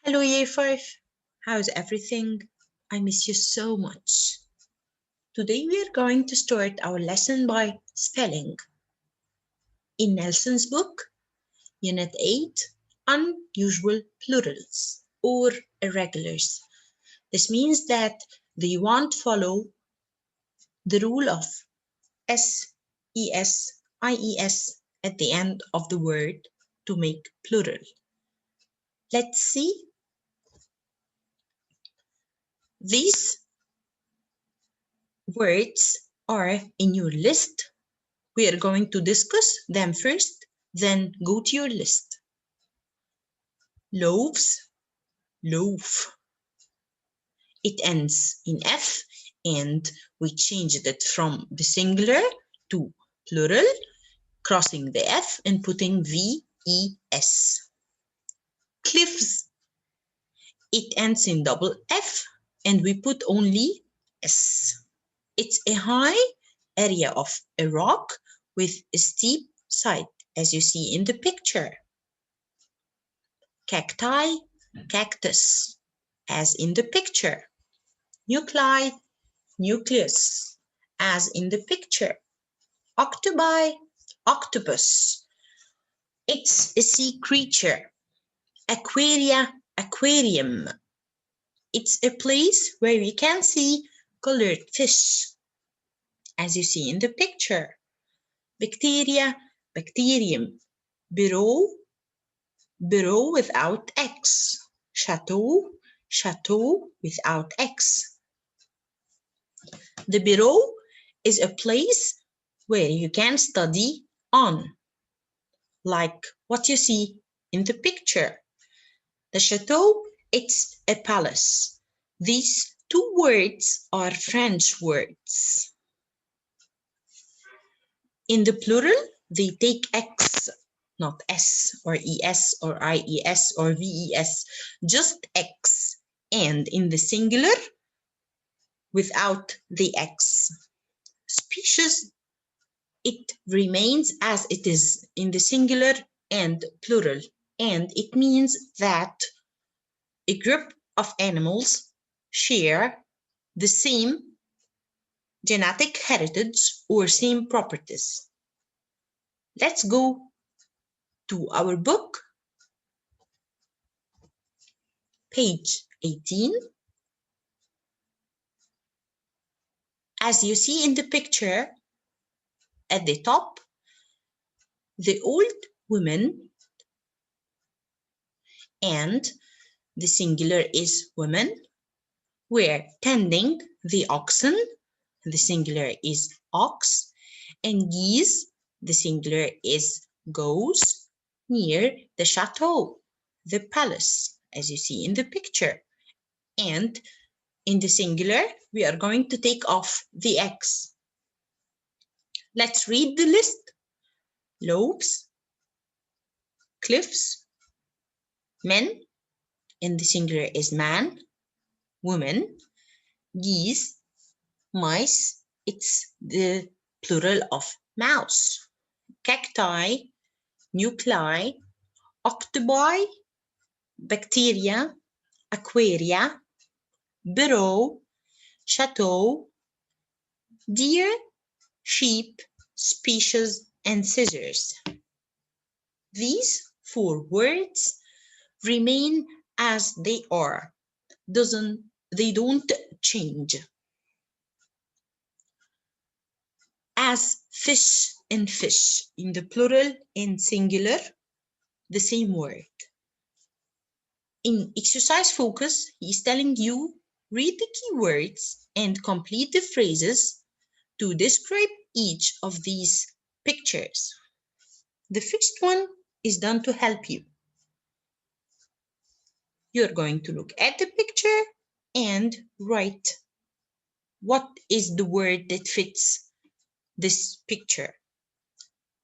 Hello, Year 5. How's everything? I miss you so much. Today we are going to start our lesson by spelling. In Nelson's book, Unit 8, Unusual Plurals or Irregulars. This means that they won't follow the rule of S, ES, IES at the end of the word to make plural. Let's see. These words are in your list. We are going to discuss them first, then go to your list. Loaves, loaf. It ends in F and we changed it from the singular to plural, crossing the F and putting V-E-S. Cliffs. It ends in double F and we put only S. It's a high area of a rock with a steep side, as you see in the picture. Cacti, cactus, as in the picture. Nuclei, nucleus, as in the picture. Octopi, octopus. It's a sea creature. Aquaria, aquarium. It's a place where we can see colored fish, as you see in the picture. Bacteria, bacterium. Bureau, bureau without X. Chateau, chateau without X. The bureau is a place where you can study on, like what you see in the picture. The chateau, it's a palace. These two words are French words. In the plural, they take X, not S or ES or IES or VES, just X. And in the singular, without the X. Species, it remains as it is in the singular and plural. And it means that a group of animals share the same genetic heritage or same properties. Let's go to our book, page 18. As you see in the picture, at the top, the old woman, and the singular is women, were tending the oxen, the singular is ox, and geese, the singular is goose, near the chateau, the palace, as you see in the picture. And in the singular, we are going to take off the X. Let's read the list. Loaves, cliffs, men, and the singular is man, woman, geese, mice, it's the plural of mouse, cacti, nuclei, octopi, bacteria, aquaria, bureau, chateau, deer, sheep, species, and scissors. These four words remain as they are. They don't change. As fish and fish in the plural and singular, the same word. In exercise focus, he is telling you read the keywords and complete the phrases to describe each of these pictures. The first one is done to help you. You're going to look at the picture and write what is the word that fits this picture.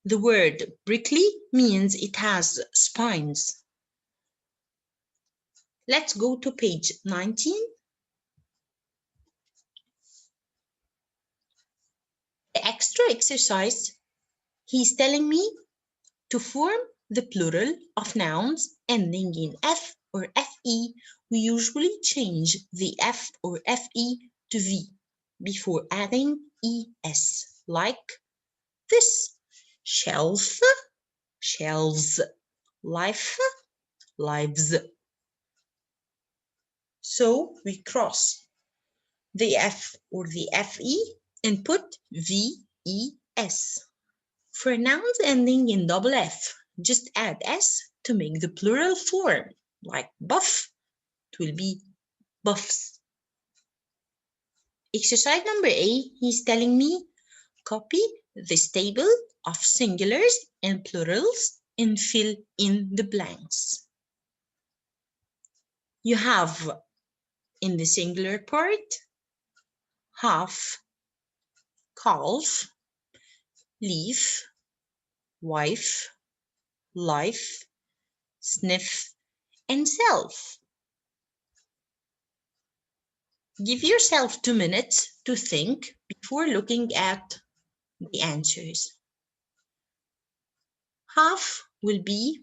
The word prickly means it has spines. Let's go to page 19. The extra exercise, he's telling me to form the plural of nouns ending in F or FE, we usually change the F or FE to V before adding ES, like this: shelf, shelves, life, lives. So we cross the F or the FE and put VES. For nouns ending in double F, just add S to make the plural form, like buff, it will be buffs. Exercise number A, he's telling me copy this table of singulars and plurals and fill in the blanks. You have in the singular part, half, calf, leaf, wife, life, sniff, and self. Give yourself 2 minutes to think before looking at the answers. Half will be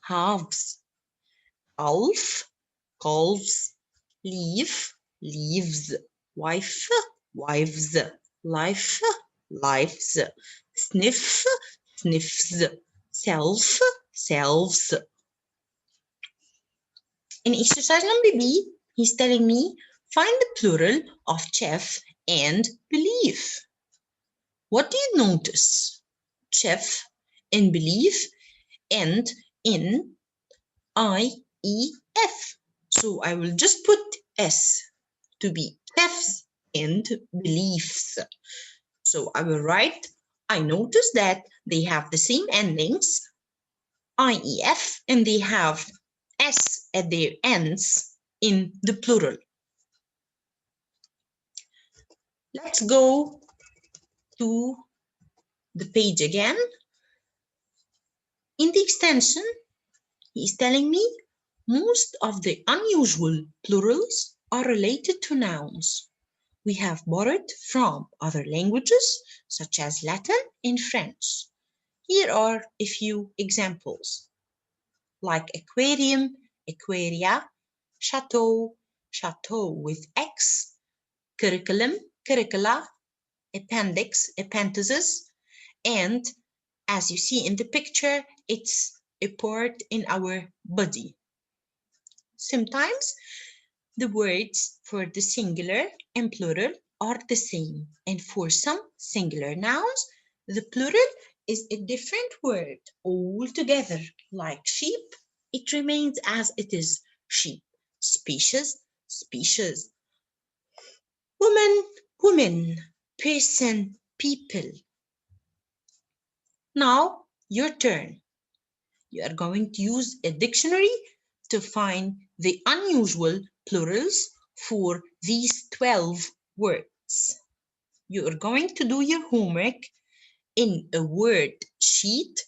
halves, calf, calves, leaf, leaves, wife, wives, life, lives, sniff, sniffs, self, selves. In exercise number B, he's telling me find the plural of chef and belief. What do you notice? Chef in belief and in IEF. So I will just put S to be chefs and beliefs. So I will write, I notice that they have the same endings, IEF, and they have S at their ends in the plural. Let's go to the page again. In the extension, he is telling me most of the unusual plurals are related to nouns we have borrowed from other languages such as Latin and French. Here are a few examples, like aquarium, aquaria, chateau, chateau with X, curriculum, curricula, appendix, appendices, and as you see in the picture, it's a part in our body. Sometimes the words for the singular and plural are the same, and for some singular nouns, the plural is a different word altogether, like sheep, it remains as it is, sheep, species, species, woman, woman, person, people. Now, your turn. You are going to use a dictionary to find the unusual plurals for these 12 words. You are going to do your homework in a word sheet,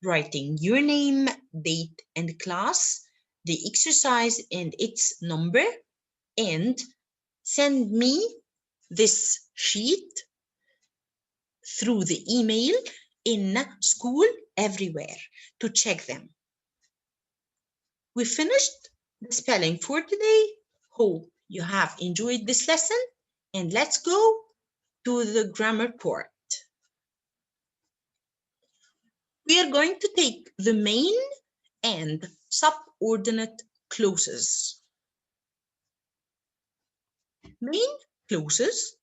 writing your name, date, and class, the exercise and its number, and send me this sheet through the email in school everywhere to check them. We finished the spelling for today. Hope you have enjoyed this lesson, and let's go to the grammar part. We are going to take the main and subordinate clauses. Main clauses.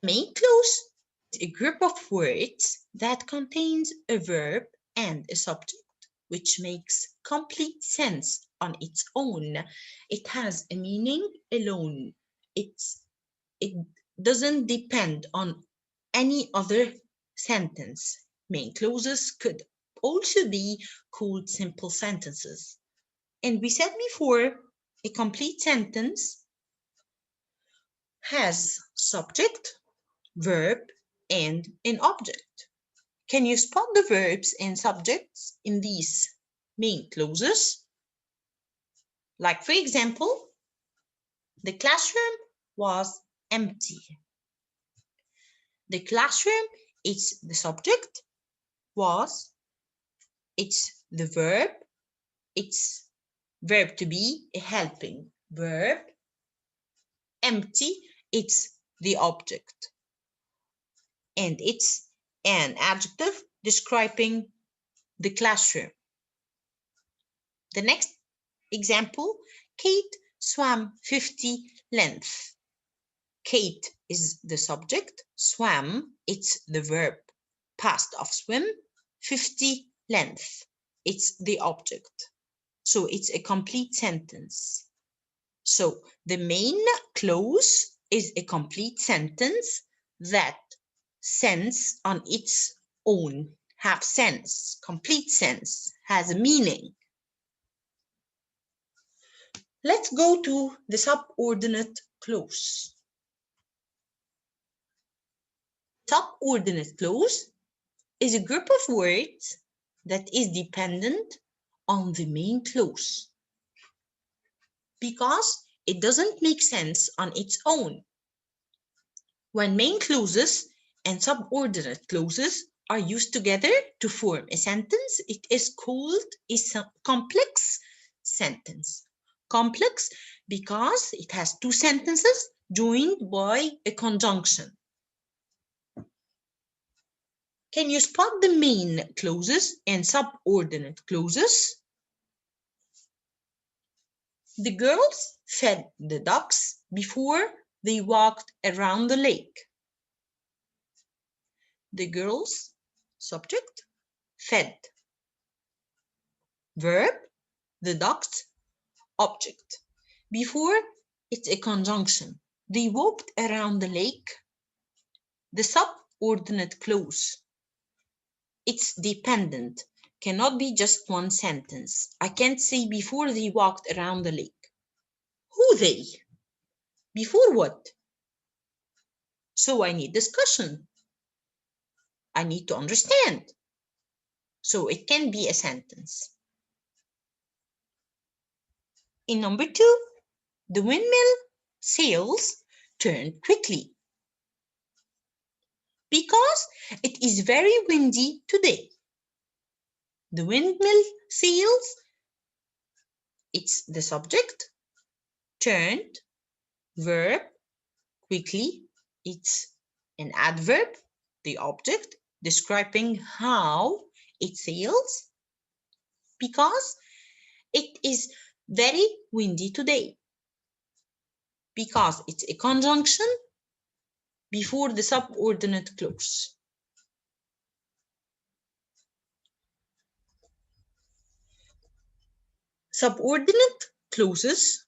Main clause is a group of words that contains a verb and a subject, which makes complete sense on its own. It has a meaning alone. It doesn't depend on any other sentence. Main clauses could also be called simple sentences. And we said before, a complete sentence has subject, verb, and an object. Can you spot the verbs and subjects in these main clauses? Like, for example, the classroom was empty. The classroom, it's the subject, was, it's the verb, it's Verb to be, a helping verb. Empty, it's the object. And it's an adjective describing the classroom. The next example, Kate swam 50 lengths. Kate is the subject, swam, it's the verb, past of swim, 50 length, it's the object. So it's a complete sentence. So the main clause is a complete sentence that sense on its own, have sense, complete sense, has a meaning. Let's go to the subordinate clause. Subordinate clause is a group of words that is dependent on the main clause because it doesn't make sense on its own. When main clauses and subordinate clauses are used together to form a sentence, it is called a complex sentence. Complex because it has two sentences joined by a conjunction. Can you spot the main clauses and subordinate clauses? The girls fed the ducks before they walked around the lake. The girls, subject, fed. Verb, the ducks, object. Before, it's a conjunction. They walked around the lake. The subordinate clause. It's dependent. Cannot be just one sentence. I can't say before they walked around the lake. Who they? Before what? So I need discussion. I need to understand. So it can be a sentence. In number 2, the windmill sails turned quickly. Because it is very windy today. The windmill sails, it's the subject, turned, verb, quickly, it's an adverb, the object, describing how it sails, because it is very windy today. Because it's a conjunction before the subordinate clause. Subordinate clauses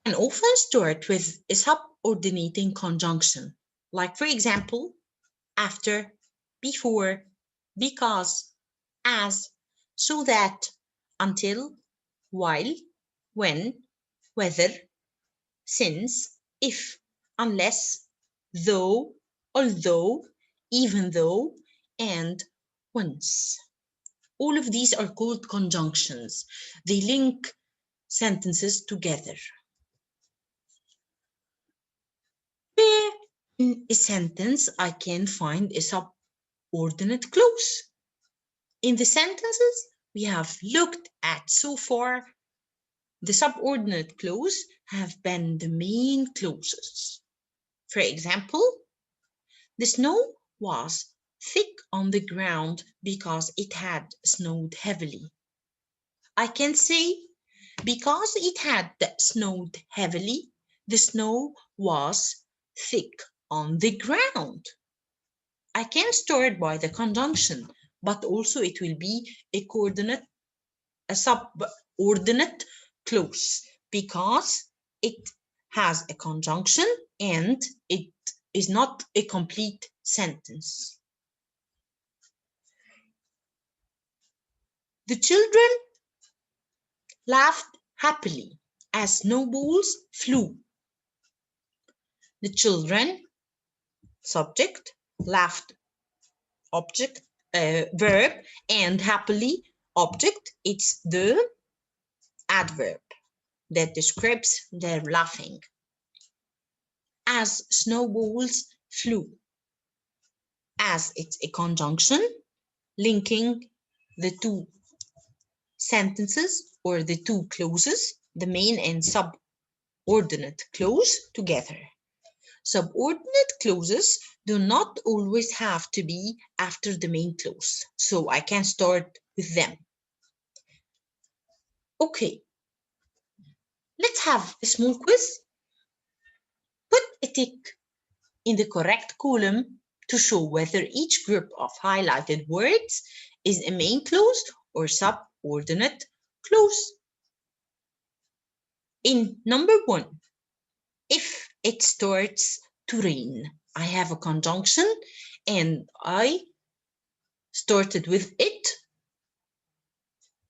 can often start with a subordinating conjunction, like for example, after, before, because, as, so that, until, while, when, whether, since, if, unless, though, although, even though, and once. All of these are called conjunctions. They link sentences together. Where in a sentence I can find a subordinate clause? In the sentences we have looked at so far, the subordinate clause have been the main clauses. For example, the snow was thick on the ground because it had snowed heavily. I can say, because it had snowed heavily, the snow was thick on the ground. I can start by the conjunction, but also it will be a subordinate clause because it has a conjunction and it is not a complete sentence. The children laughed happily as snowballs flew. The children, subject, laughed, object, verb, and happily, object. It's the adverb that describes their laughing. As snowballs flew. As it's a conjunction linking the two sentences or the two clauses, the main and subordinate clause together. Subordinate clauses do not always have to be after the main clause, so I can start with them. Okay, let's have a small quiz. Put a tick in the correct column to show whether each group of highlighted words is a main clause or subordinate clause. In number 1, if it starts to rain, I have a conjunction and I started with it,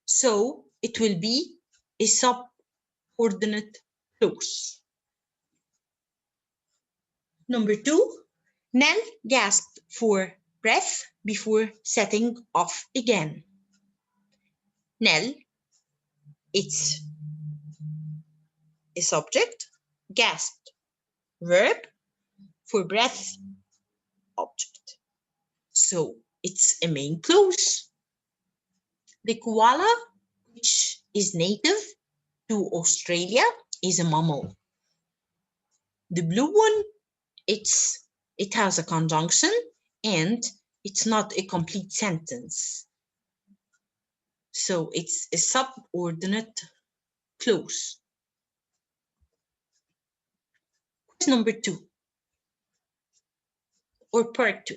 so it will be a subordinate clause. Number 2, Nell gasped for breath before setting off again. Nell, it's a subject, gasped, verb, for breath, object. So it's a main clause. The koala, which is native to Australia, is a mammal. The blue one, it has a conjunction and it's not a complete sentence. So it's a subordinate clause. Number 2, or part 2.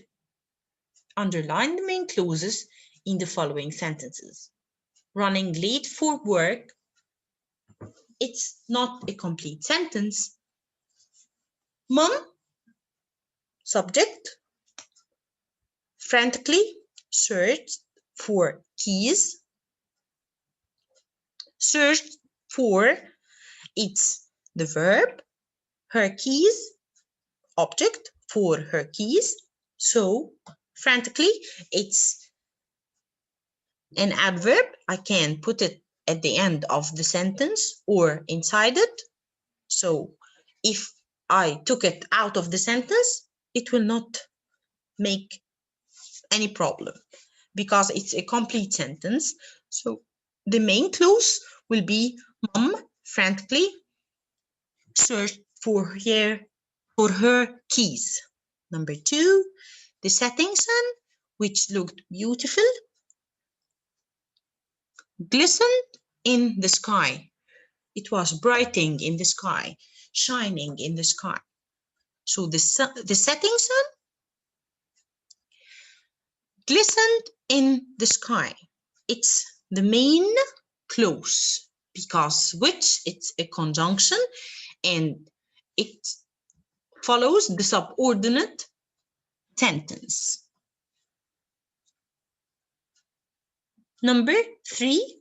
Underline the main clauses in the following sentences. Running late for work, it's not a complete sentence. Mom, subject, frantically searched for keys. Searched for, it's the verb. Her keys, object, for her keys. So frantically, it's an adverb. I can put it at the end of the sentence or inside it. So if I took it out of the sentence, it will not make any problem because it's a complete sentence. So the main clause will be Mom frantically searched for her keys. Number 2, the setting sun, which looked beautiful, glistened in the sky. It was brightening in the sky, shining in the sky. So the setting sun glistened in the sky. It's the main clause because which it's a conjunction and it follows the subordinate sentence. Number 3,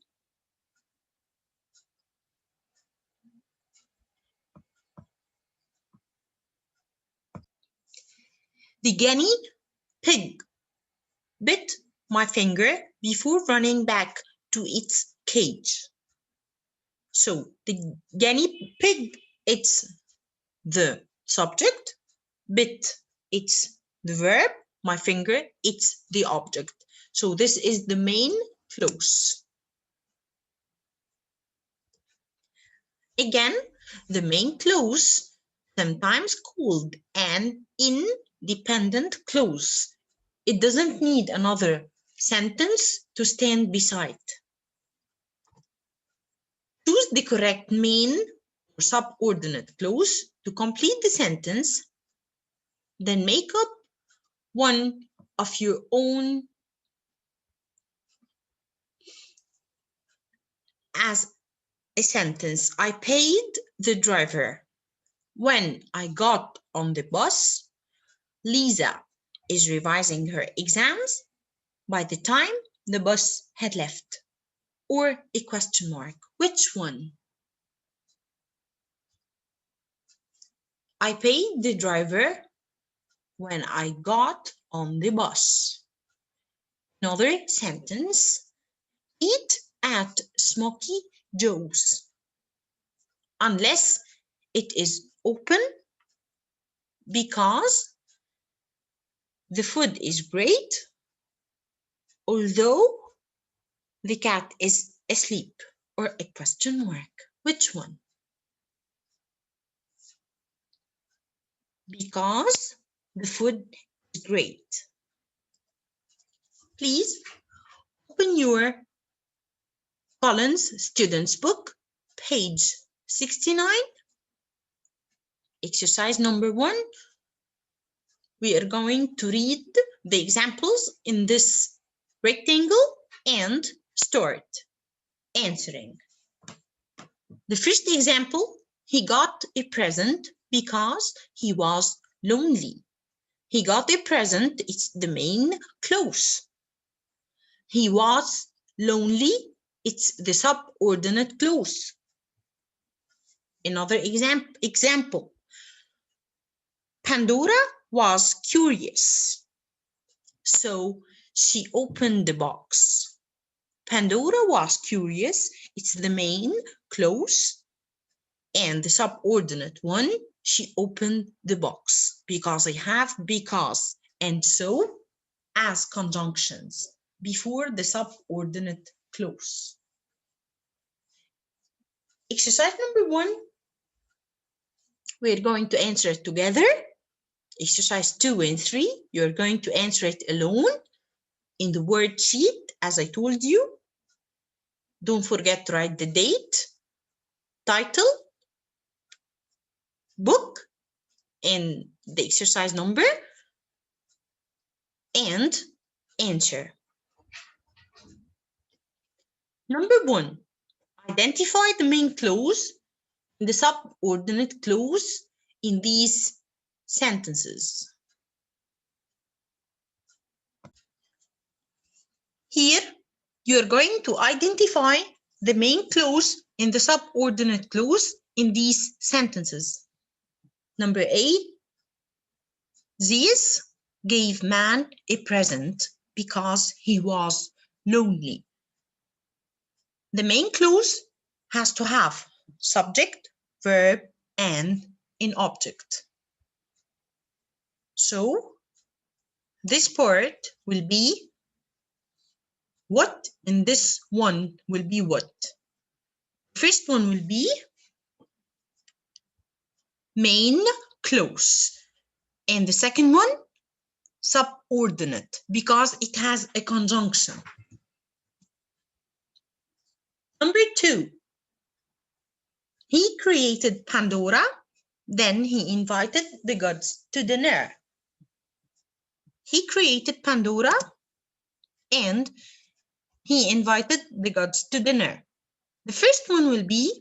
the guinea pig bit my finger before running back to its cage. So the guinea pig, it's the subject, bit, it's the verb, my finger, it's the object. So this is the main clause. Again, the main clause, sometimes called an independent clause. It doesn't need another sentence to stand beside. Choose the correct main or subordinate clause to complete the sentence, then make up one of your own as a sentence. I paid the driver. When I got on the bus, Lisa is revising her exams by the time the bus had left. Or a question mark. Which one? I paid the driver when I got on the bus. Another sentence. Eat at Smoky Joe's. Unless it is open because the food is great, although the cat is asleep or a question mark? Which one? Because the food is great. Please open your Collins Students Book, page 69. Exercise number 1. We are going to read the examples in this rectangle and start answering. The first example, he got a present because he was lonely. He got a present, it's the main clause. He was lonely, it's the subordinate clause. Another example. Pandora was curious, so she opened the box. Pandora was curious, it's the main clause, and the subordinate one, she opened the box, because I have because and so as conjunctions before the subordinate clause. Exercise number 1, we're going to answer it together. Exercise 2 and 3, you're going to answer it alone in the worksheet, as I told you. Don't forget to write the date, title, book, and the exercise number, and answer. Number 1, identify the main clause and the subordinate clause in these sentences. Here, you're going to identify the main clause and the subordinate clause in these sentences. Number A, Zeus gave man a present because he was lonely. The main clause has to have subject, verb, and an object. So, this part will be what, and this one will be what. First one will be main clause, and the second one subordinate, because it has a conjunction. Number 2, he created Pandora, then he invited the gods to dinner. He created Pandora and he invited the gods to dinner. The first one will be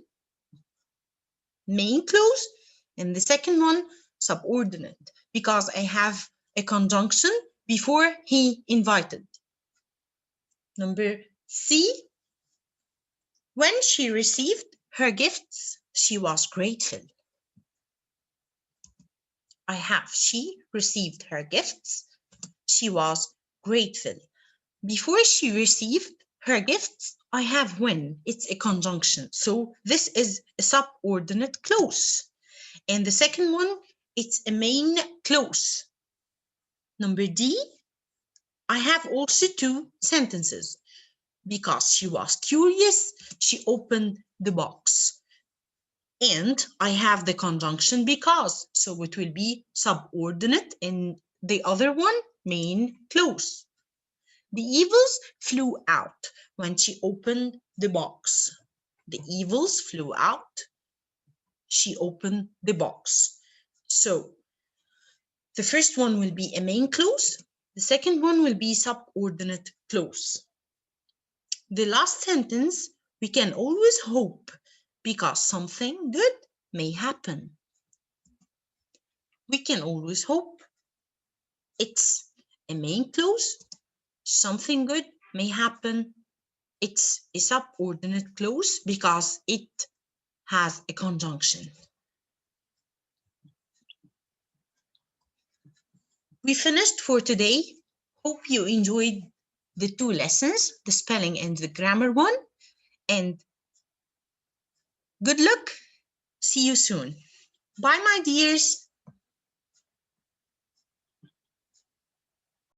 main clause and the second one subordinate, because I have a conjunction before he invited. Number C, when she received her gifts, she was grateful. I have she received her gifts, she was grateful. Before she received her gifts, I have when, it's a conjunction. So this is a subordinate clause. And the second one, it's a main clause. Number D, I have also 2 sentences. Because she was curious, she opened the box. And I have the conjunction because, so it will be subordinate, and the other one, main clause. The evils flew out when she opened the box. The evils flew out. She opened the box. So the first one will be a main clause. The second one will be subordinate clause. The last sentence, we can always hope because something good may happen. We can always hope. It's a main clause. Something good may happen. It's a subordinate clause because it has a conjunction. We finished for today. Hope you enjoyed the 2 lessons, the spelling and the grammar one. And good luck. See you soon. Bye, my dears.